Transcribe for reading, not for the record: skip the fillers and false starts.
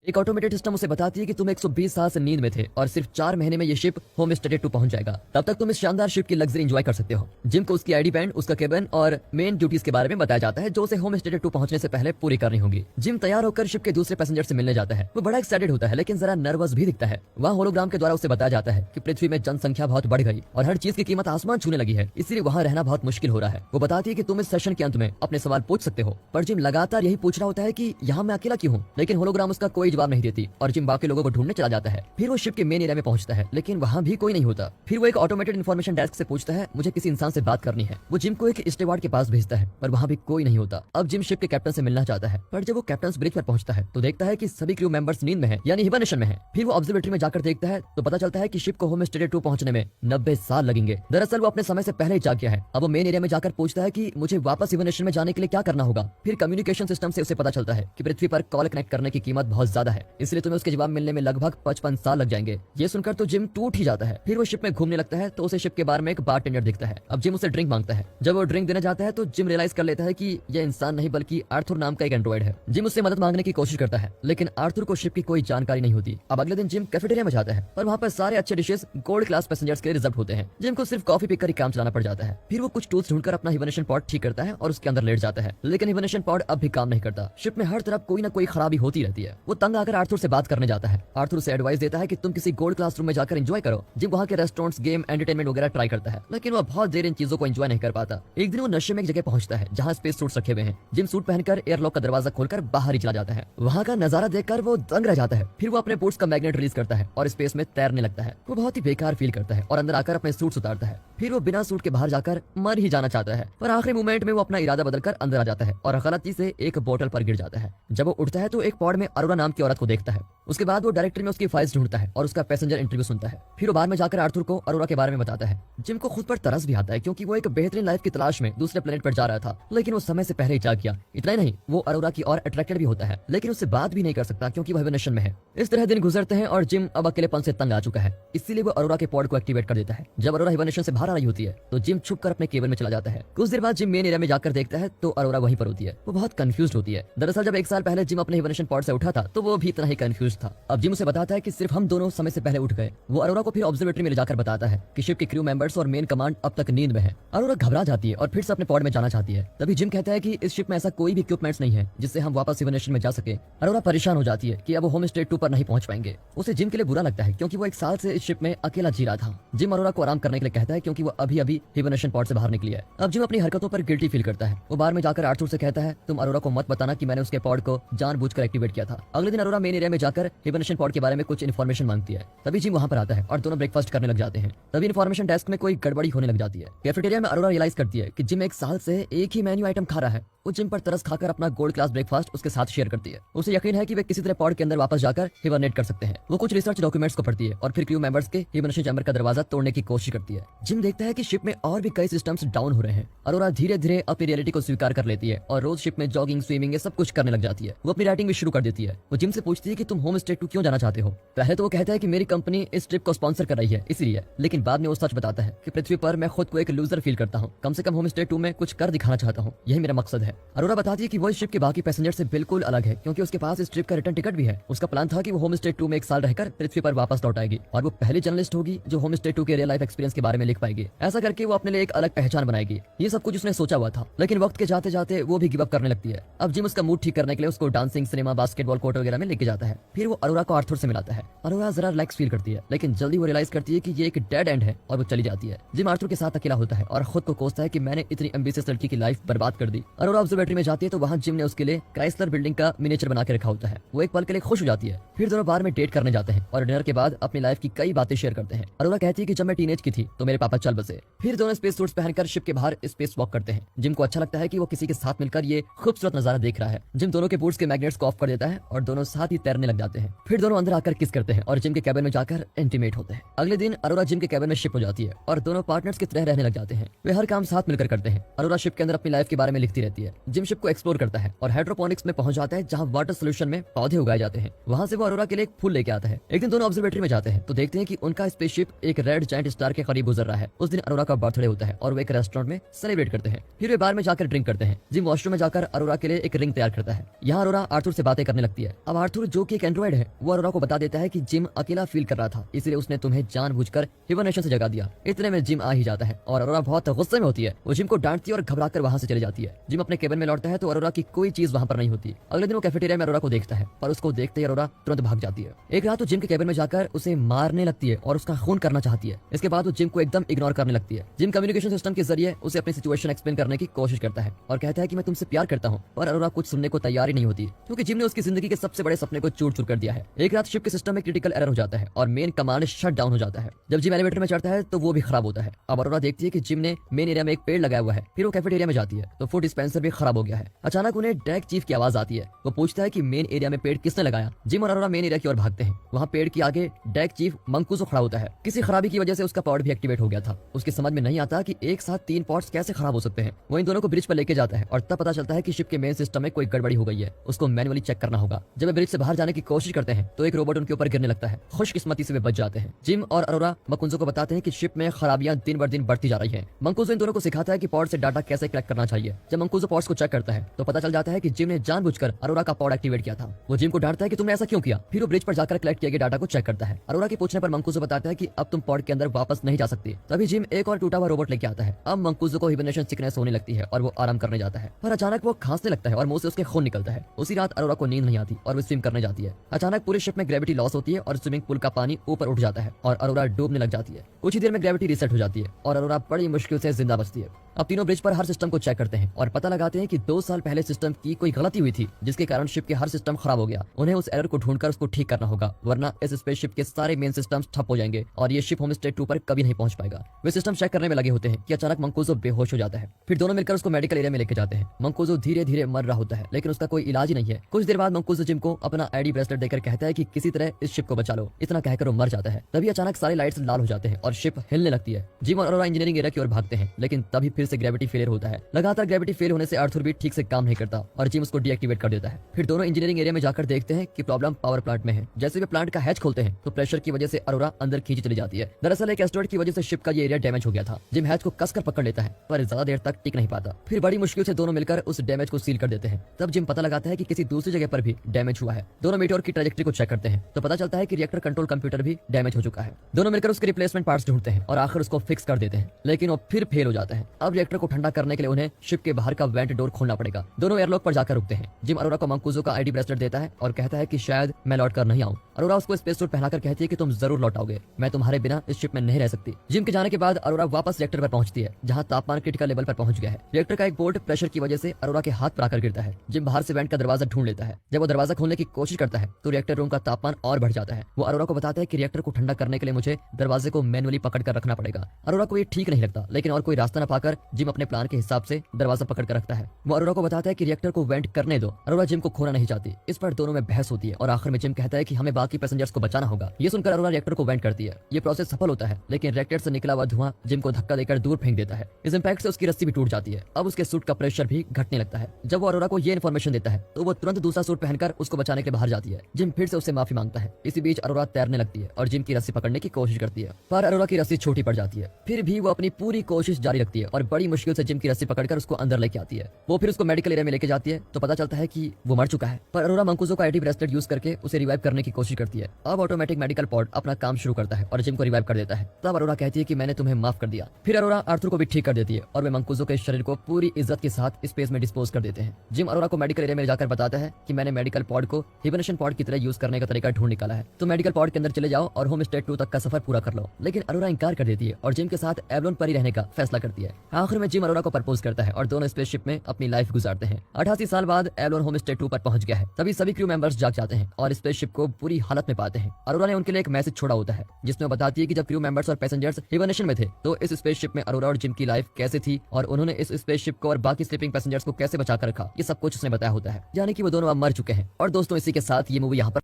एक automated system उसे बताती है कि तुम 120 साल से नींद में थे और सिर्फ 4 महीने में ये शिप होम स्टेट 2 पहुंच जाएगा। तब तक तुम इस शानदार शिप की लग्जरी एंजॉय कर सकते हो। जिम को उसकी आईडी बैंड, उसका केबिन और मेन ड्यूटीज के बारे में बताया जाता है जो उसे होम स्टेट 2 पहुंचने से पहले पूरी करनी होगी। जिम तैयार होकर शिप के दूसरे पैसेंजर से मिलने जाता है। वो बड़ा एक्साइटेड होता है लेकिन जरा नर्वस भी दिखता है। वहाँ होलोग्राम के द्वारा उसे बताया जाता है कि पृथ्वी में जनसंख्या बहुत बढ़ गई और हर चीज की कीमत आसमान छूने लगी है, इसलिए वहाँ रहना बहुत मुश्किल हो रहा है। वो बताती है कि तुम इस सेशन के अंत में अपने सवाल पूछ सकते हो, पर जिम लगातार यही पूछ रहा होता है कि यहाँ मैं अकेला क्यों हूँ, लेकिन होलोग्राम उसका कोई जवाब नहीं देती और जिम बाकी लोगों को ढूंढने चला जाता है। फिर वो शिप के मेन एरिया में पहुंचता है लेकिन वहाँ भी कोई नहीं होता। फिर वो एक ऑटोमेटेड इन्फॉर्मेशन डेस्क से पूछता है मुझे किसी इंसान से बात करनी है। वो जिम को एक स्टेवार्ड के पास भेजता है पर वहाँ भी कोई नहीं होता। अब जिम शिप के कैप्टन से मिलना चाहता है पर जब वो कैप्टन ब्रिज पर पहुंचता है तो देखता है कि सभी क्रू मेंबर्स नींद में है, यानी हिबरनेशन में है। फिर वो ऑब्जर्वेटरी में जाकर देखता है तो पता चलता है कि शिप को होम स्टेट 2 पहुंचने में 90 साल लगेंगे। दरअसल वो अपने समय से पहले ही जाग गया है। अब वो मेन एरिया में जाकर पूछता है कि मुझे वापस हिबरनेशन में जाने के लिए क्या करना होगा। फिर कम्युनिकेशन सिस्टम से उसे पता चलता है कि पृथ्वी पर कॉल कनेक्ट करने की कीमत बहुत ज्यादा है, इसलिए तुम्हें उसके जवाब मिलने में लगभग 55 साल लग जाएंगे। ये सुनकर तो जिम टूट ही जाता है। फिर वो शिप में घूमने लगता है तो उसे शिप के बार में एक बारटेंडर दिखता है। अब जिम उसे ड्रिंक मांगता है। जब वो ड्रिंक देने जाता है तो जिम रियलाइज कर लेता है कि यह इंसान नहीं बल्कि आर्थर नाम का एक एंड्रॉइड है। जिम उससे मदद मांगने की कोशिश करता है लेकिन आर्थर को शिप की कोई जानकारी नहीं होती। अब अगले दिन जिम कैफेटेरिया में जाता है पर वहाँ पर सारे अच्छे डिशेस गोल्ड क्लास पैसेंजर्स के लिए रिजर्व होते हैं। जिम को सिर्फ कॉफी पीकर ही काम चलाना पड़ जाता है। फिर वो कुछ टूल्स ढूंढकर अपना हिबरनेशन पॉड ठीक करता है और उसके अंदर लेट जाता है, लेकिन हिबरनेशन पॉड अब भी काम नहीं करता। शिप में हर तरफ कोई ना कोई खराबी होती रहती है। वो तंग आकर आर्थर से बात करने जाता है। आर्थर उसे एडवाइस देता है कि तुम किसी गोल्ड क्लास रूम में जाकर एंजॉय करो। जिम वहाँ के रेस्टोरेंट्स, गेम, एंटरटेनमेंट वगैरह ट्राई करता है लेकिन वो बहुत देर इन चीजों को एंजॉय नहीं कर पाता। एक दिन वो नशे में एक जगह पहुंचता है जहाँ स्पेस सूट्स रखे हुए हैं। जिम सूट पहनकर एयरलॉक का दरवाजा खोलकर बाहर ही चला जाता है। वहाँ का नजारा देखकर वो दंग रह जाता है। फिर वो अपने बूट्स का मैग्नेट रिलीज करता है और स्पेस में तैरने लगता है। वो बहुत ही बेकार फील करता है और अंदर आकर अपने सूट उतारता है। फिर वो बिना सूट के बाहर जाकर मर ही जाना चाहता है पर आखिरी मोमेंट में वो अपना इरादा बदलकर अंदर आ जाता है और गलती से एक बोतल पर गिर जाता है। जब वो उठता है तो एक पॉड में अरोरा नाम की औरत को देखता है। उसके बाद वो डायरेक्टरी में उसकी फाइल्स ढूंढता है और उसका पैसेंजर इंटरव्यू सुनता है। फिर वो बार में जाकर आर्थर को अरोरा के बारे में बताता है। जिम को खुद पर तरस भी आता है क्योंकि वो एक बेहतरीन लाइफ की तलाश में दूसरे प्लेनेट पर जा रहा था लेकिन वो समय से पहले ही जाग गया। इतना ही नहीं, वो अरोरा की और अट्रैक्टेड भी होता है लेकिन उससे बात भी नहीं कर सकता क्योंकि वो हिबरनेशन में है। इस तरह दिन गुजरते हैं और जिम अब अकेलेपन से तंग आ चुका है, इसीलिए वो अरोरा के पॉड को एक्टिवेट कर देता है। जब अरोरा हिबरनेशन से बाहर आ रही होती है तो जिम छुप कर अपने केबल में चला जाता है। कुछ देर बाद जिम मेन एरिया में जाकर देखता है तो अरोरा वहीं पर होती है। वो बहुत कंफ्यूज होती है। दरअसल जब 1 साल पहले जिम अपने हिबरनेशन पॉड से उठा था तो वो भी इतना ही कंफ्यूज था। अब जिम उसे बताता है कि सिर्फ हम दोनों समय से पहले उठ गए। वो अरोरा को फिर ऑब्जर्वेटरी में ले जाकर बताता है कि शिप के क्रू मेंबर्स और मेन कमांड अब तक नींद में है। अरोरा घबरा जाती है और फिर से अपने पॉड में जाना चाहती है। तभी जिम कहता है कि इस शिप में ऐसा कोई भी इक्विपमेंट्स नहीं है जिससे हम वापस हिबरनेशन में जा सके। अरोरा परेशान हो जाती है कि अब वो होम स्टेट 2 पर नहीं पहुंच पाएंगे। उसे जिम के लिए बुरा लगता है क्योंकि वो 1 साल से इस शिप में अकेला जी रहा था। जिम अरोरा को आराम करने के लिए कहता है क्योंकि वो अभी अभी हिबरनेशन पॉड से बाहर निकली है। अब जिम अपनी हरकतों पर गिल्टी फील करता है। वो बार में जाकर आर्थर से कहता है तुम अरोरा को मत बताना कि मैंने उसके पॉड को जानबूझकर एक्टिवेट किया था। अगले दिन अरोरा मेन एरिया में जाकर हिबरनेशन पॉड के बारे में कुछ इन्फॉर्मेशन मांगती है। तभी जिम वहाँ पर आता है और दोनों ब्रेकफास्ट करने लग जाते हैं। तभी इन्फॉर्मेशन डेस्क में कोई गड़बड़ी होने लग जाती है। कैफेटेरिया में अरोरा रियलाइज करती है कि जिम 1 साल से एक ही मेन्यू आइटम खा रहा है। वो जिम पर तरस खाकर अपना गोल्ड क्लास ब्रेकफास्ट उसके साथ शेयर करती है। उसे यकीन है कि वे किसी तरह पॉड के अंदर वापस जाकर हिबरनेट कर सकते हैं। वो कुछ रिसर्च डॉक्यूमेंट्स को पढ़ती है और फिर क्रू मेंबर्स के हिबरनेशन चैम्बर का दरवाजा तोड़ने की कोशिश करती है। जिम देखता है कि शिप में और भी कई सिस्टम्स डाउन हो रहे हैं। अरोरा धीरे धीरे अपनी रियलिटी को स्वीकार कर लेती है और रोज शिप में जॉगिंग, स्विमिंग, ये सब कुछ करने लग जाती है। वो अपनी राइटिंग भी शुरू कर देती है। वो जिम से पूछती है कि तुम होम स्टेट 2 क्यों जाना चाहते हो। पहले तो वो कहता है कि मेरी कंपनी इस ट्रिप को स्पॉन्सर कर रही है इसलिए, लेकिन बाद में वो सच बताता है कि पृथ्वी पर मैं खुद को एक लूजर फील करता हूँ। कम से कम होम स्टेट 2 में कुछ कर दिखाना चाहता हूँ, यही मेरा मकसद है। अरोरा बताती है कि वो इस शिप के बाकी पैसेंजर से बिल्कुल अलग है क्योंकि उसके पास इस ट्रिप का रिटर्न टिकट भी है। उसका प्लान था कि वो होम स्टेट 2 में 1 साल रहकर पृथ्वी पर वापस लौट आएगी और वो पहली जर्नलिस्ट होगी जो होम स्टेट 2 के रियल लाइफ एक्सपीरियंस के बारे में लिख पाएगी। ऐसा करके वो अपने लिए एक अलग पहचान बनाएगी। ये सब कुछ उसने सोचा हुआ था लेकिन वक्त के जाते जाते वो भी गिव अप करने लगती है। अब जिम उसका मूड ठीक करने के लिए उसको डांसिंग, सिनेमा, बास्केटबॉल कोर्ट वगैरह में लेके जाता है। फिर वो अरोरा को आर्थर से मिलाता है। अरोरा जरा रिलैक्स फील करती है लेकिन जल्दी वो रियलाइज करती है कि ये एक डेड एंड है और वो चली जाती है। जिम आर्थर के साथ अकेला होता है और खुद को कोसता है कि मैंने इतनी एम्बिशियस लड़की की लाइफ बर्बाद कर दी। अरोरा ऑब्जर्वेटरी में जाती है तो वहाँ जिम ने उसके लिए क्राइसलर बिल्डिंग का मिनिएचर बना के रखा होता है। वो एक पल के लिए खुश हो जाती है। फिर दोनों बार में डेट करने जाते हैं और डिनर के बाद अपनी लाइफ की कई बातें शेयर करते हैं। अरोरा कहती है कि जब मैं टीनेज की थी तो मेरे पापा चल बसे। फिर दोनों स्पेस सूट्स पहनकर शिप के बाहर स्पेस वॉक करते हैं। जिम को अच्छा लगता है कि वो किसी के साथ मिलकर ये खूबसूरत नजारा देख रहा है। जिम दोनों के बूट्स के मैग्नेट्स को ऑफ कर देता है और दोनों साथ ही तैरने लग जाते हैं। फिर दोनों अंदर आकर किस करते हैं और जिम के कैबिन में जाकर इंटीमेट होते हैं। अगले दिन अरोरा जिम के कैबिन में शिप हो जाती है और दोनों पार्टनर्स की तरह रहने लग जाते हैं। वे हर काम साथ मिलकर करते हैं। अरोरा शिप के अंदर अपनी लाइफ के बारे में लिखती रहती है। जिम शिप को एक्सप्लोर करता है और हाइड्रोपोनिक्स में पहुंच जाता है जहां वाटर सोल्यूशन में पौधे उगाए जाते हैं। वहां से वो अरोरा के लिए एक फूल लेके आता है। एक दिन दोनों ऑब्जर्वेटरी में जाते हैं तो देखते हैं कि उनका स्पेसशिप एक रेड जायंट स्टार के करीब गुजर रहा है। उस दिन अरोरा का बर्थडे होता है और वो एक रेस्टोरेंट में सेलिब्रेट करते हैं। फिर वे बार में जाकर ड्रिंक करते हैं। जिम वॉशरूम में जाकर अरोरा के लिए एक रिंग तैयार करता है। यहाँ अरोरा आर्थर से बातें करने लगती है। अब आर्थर जो कि एक एंड्रॉइड एंड्रॉइड है वो अरोरा को बता देता है कि जिम अकेला फील कर रहा था, इसलिए उसने तुम्हें जानबूझकर हिबरनेशन से जगा दिया। इतने में जिम आ ही जाता है और अरोरा बहुत गुस्से में होती है। वो जिम को डांटती है और घबराकर वहां से चली जाती है। जिम अपने केबिन में लौटता है तो अरोरा की कोई चीज वहां पर नहीं होती। अगले दिन वो कैफेटेरिया में अरोरा को देखता है, पर उसको देखते ही अरोरा तुरंत भाग जाती है। एक रात वो जिम के केबिन में जाकर उसे मारने लगती है और उसका खून करना चाहती है। इसके बाद वो जिम को एकदम इग्नोर करने लगती है। जिम कम्युनिकेशन सिस्टम के जरिए उसे अपनी सिचुएशन एक्सप्लेन करने की कोशिश करता है और कहता है कि मैं तुमसे प्यार करता हूँ, पर अरोरा कुछ सुनने को तैयार ही नहीं होती, क्योंकि जिम ने उसकी जिंदगी के सबसे बड़े सपने को चूर चूर कर दिया है। एक रात शिप के सिस्टम में क्रिटिकल एरर हो जाता है और मेन कमांड शट डाउन हो जाता है। जब जिम एलिवेटर में चढ़ता है तो वो भी खराब होता है। अब अरोरा देखती है कि जिम ने मेन एरिया में एक पेड़ लगाया हुआ है। फिर वो कैफेटेरिया में जाती है तो फूड डिस्पेंसर भी खराब हो गया है। अचानक उन्हें डेक चीफ की आवाज आती है। वो पूछता है कि मेन एरिया में पेड़ किसने लगाया। जिम और अरोरा मेन एरिया की ओर भागते हैं। वहाँ पेड़ के आगे डेक चीफ मंकूजो खड़ा होता है। किसी खराबी की वजह से उसका पॉड भी एक्टिवेट हो गया था। उसकी समझ में नहीं आता कि एक साथ 3 पॉड्स कैसे खराब हो सकते हैं। वो इन दोनों को ब्रिज पर लेके जाता है और तब पता चलता है कि शिप के मेन सिस्टम में कोई गड़बड़ी हो गई है। उसको मैनुअली चेक करना होगा। जब वे ब्रिज से बाहर जाने की कोशिश करते हैं तो एक रोबोट उनके ऊपर गिरने लगता है। खुशकिस्मती से वे बच जाते हैं। जिम और अरोरा मंकूजो को बताते हैं कि शिप में खराबियां दिन ब दिन बढ़ती जा रही है। मंकूजो इन दोनों को सिखाता है कि पॉड से डाटा कैसे कलेक्ट करना चाहिए। जब मंकूजो पॉड्स को चेक करता है तो पता चल जाता है कि जिम ने जानबूझकर अरोरा का पॉड एक्टिवेट किया था। वो जिम को डांटता है कि तुमने ऐसा क्यों किया। फिर वो ब्रिज पर जाकर कलेक्ट किए गए डाटा को चेक करता है। अरोरा के पूछने पर मंकूजो बताता है कि अब तुम पॉड के अंदर वापस नहीं जा सकती। तभी जिम एक और टूटा हुआ रोबोट लेके आता है। अब मंकूजो को हिबरनेशन सिकनेस होने लगती है और वो आराम करने जाता है, पर अचानक वो खांसने लगता है और मुंह से उसके खून निकलता है। उसी रात अरोरा को नींद नहीं आती और वो स्विम करने जाती है। अचानक पूरे शिप में ग्रेविटी लॉस होती है और स्विमिंग पूल का पानी ऊपर उठ जाता है और अरोरा डूबने लग जाती है। कुछ ही देर में ग्रेविटी रीसेट हो जाती है और अरोरा बड़ी मुश्किल से जिंदा बचती है। अब तीनों ब्रिज पर हर सिस्टम को चेक करते हैं और पता लगाते हैं कि 2 साल पहले सिस्टम की कोई गलती हुई थी, जिसके कारण शिप के हर सिस्टम खराब हो गया। उन्हें उस एरर को ढूंढकर उसको ठीक करना होगा, वरना इस स्पेसशिप के सारे मेन सिस्टम्स ठप हो जाएंगे और ये शिप होमस्टे 2 पर कभी नहीं पहुंच पाएगा। वे सिस्टम चेक करने में लगे होते हैं कि अचानक मंकूजो बेहोश हो जाता है। फिर दोनों मिलकर उसको मेडिकल एरिया में लेके जाते हैं। मंकूजो धीरे धीरे मर रहा होता है, लेकिन उसका कोई इलाज ही नहीं है। कुछ देर बाद मंकूजो जिम को अपना आईडी ब्रेसलेट देकर कहता है कि किसी तरह इस शिप को बचा लो। इतना कहकर वो मर जाता है। तभी अचानक सारे लाइट्स लाल हो जाते हैं और शिप हिलने लगती है। जिम और अरोरा इंजीनियरिंग एरिया की ओर भागते हैं, लेकिन तभी फिर से ग्रेविटी फेलियर होता है। लगातार ग्रेविटी फेल होने से आर्थर भी ठीक से काम नहीं करता और जिम उसको डीएक्टिवेट कर देता है। फिर दोनों इंजीनियरिंग एरिया में जाकर देखते हैं कि प्रॉब्लम पावर प्लांट में है। जैसे वे प्लांट का हैच खोलते हैं तो प्रेशर की वजह से अरोरा अंदर खींची चली जाती है। दरअसल एक एस्टेरॉइड की वजह से शिप का ये एरिया डैमेज हो गया था। जिम हैच को कसकर पकड़ लेता है, पर ज्यादा देर तक टिक नहीं पाता। फिर बड़ी मुश्किल से दोनों मिलकर उस डैमेज को सील कर देते हैं। तब जिम पता लगाता है कि किसी दूसरी जगह पर भी डैमेज हुआ है। दोनों मीटियोर की ट्रैजेक्टरी को चेक करते हैं तो पता चलता है कि रिएक्टर कंट्रोल कंप्यूटर भी डैमेज हो चुका है। दोनों मिलकर उसके रिप्लेसमेंट पार्ट्स ढूंढते हैं और आखिर उसको फिक्स कर देते हैं, लेकिन वो फिर फेल हो जाता है। अब रिएक्टर को ठंडा करने के लिए उन्हें शिप के बाहर का वेंट डोर खोलना पड़ेगा। दोनों एयरलॉक पर जाकर रुकते हैं। जिम अरोरा को मंकूजो का आईडी ब्रेसलेट देता है और कहता है कि शायद मैं लौट कर नहीं आऊं। अरोरा उसको स्पेस सूट पहनाकर कहती है कि तुम जरूर लौट आओगे, मैं तुम्हारे बिना इस शिप में नहीं रह सकती। जिम के जाने के बाद अरोरा वापस रिएक्टर पर पहुंचती है, जहां तापमान क्रिटिकल लेवल पर पहुंच गया है। रिएक्टर का एक बोल्ट प्रेशर की वजह से अरोरा के हाथ पर आकर गिरता है। जिम बाहर से वेंट का दरवाजा ढूंढ लेता है। जब वो दरवाजा खोलने की कोशिश करता है तो रिएक्टर रूम का तापमान और बढ़ जाता है। वो अरोरा को बताता है कि रिएक्टर को ठंडा करने के लिए मुझे दरवाजे को मैनुअली पकड़ कर रखना पड़ेगा। अरोरा को ये ठीक नहीं लगता, लेकिन और कोई रास्ता न पाकर जिम अपने प्लान के हिसाब से दरवाजा पकड़ कर रखता है। वो अरोरा को बताता है कि रिएक्टर को वेंट करने दो। अरोरा जिम को खोना नहीं चाहती। इस पर दोनों में बहस होती है और आखिर में जिम कहता है कि हमें बाकी पैसेंजर्स को बचाना होगा। ये सुनकर अरोरा रिएक्टर को वेंट करती है। ये प्रोसेस सफल होता है, लेकिन रिएक्टर से निकला हुआ धुआं जिम को धक्का देकर दूर फेंक देता है। इस इंपैक्ट से उसकी रस्सी भी टूट जाती है। अब उसके सूट का प्रेशर भी घटने लगता है। जब वो अरोरा को ये इन्फॉर्मेशन देता है तो वो तुरंत दूसरा सूट पहनकर उसको बचाने के लिए बाहर जाती है। जिम फिर से उससे माफी मांगता है। इसी बीच अरोरा तैरने लगती है और जिम की रस्सी पकड़ने की कोशिश करती है, पर अरोरा की रस्सी छोटी पड़ जाती है। फिर भी वो अपनी पूरी कोशिश जारी रखती है और बड़ी मुश्किल से जिम की रस्सी पकड़कर उसको अंदर लेके आती है। वो फिर उसको मेडिकल एरिया में लेके जाती है तो पता चलता है कि वो मर चुका है। पर अरोरा मंकूजो का आईडी ब्रेसलेट यूज करके उसे रिवाइव करने की कोशिश करती है। अब ऑटोमेटिक मेडिकल पॉड अपना काम शुरू करता है और जिम को रिवाइव कर देता है। तब अरोरा कहती है कि मैंने तुम्हें माफ कर दिया। फिर अरोरा आर्थर को भी ठीक कर देती है और वे मंकूजो के शरीर को पूरी इज्जत के साथ स्पेस में डिस्पोज कर देते हैं। जिम अरोरा को मेडिकल एरिया में जाकर बताता है कि मैंने मेडिकल पॉड को हिबरनेशन पॉड की तरह यूज करने का तरीका ढूंढ निकाला है। तो मेडिकल पॉड के अंदर चले जाओ और होम स्टे 2 तक का सफर पूरा कर लो। लेकिन अरोरा इंकार कर देती है और जिम के साथ एवलोन पर ही रहने का फैसला करती है। आखिर में जिम अरोरा को प्रपोज करता है और दोनों स्पेसशिप में अपनी लाइफ गुजारते हैं। 88 साल बाद एवलोन होम स्टे 2 पर पहुंच गया है। तभी सभी क्रू मेंबर्स जाग जाते हैं और स्पेसशिप को बुरी हालत में पाते हैं। अरोरा ने उनके लिए एक मैसेज छोड़ा होता है, जिसमें वो बताती है कि जब क्रू मेंबर्स और पैसेंजर्स हिबरनेशन में थे तो इस स्पेसशिप में अरोरा और जिम की लाइफ कैसे थी और उन्होंने इस स्पेसशिप को और बाकी स्लीपिंग पैसेंजर्स को कैसे बचा कर रखा, ये सब कुछ उसने बताया होता है। यानी कि वो दोनों अब मर चुके हैं। और दोस्तों, इसी के साथ ये मूवी यहाँ पर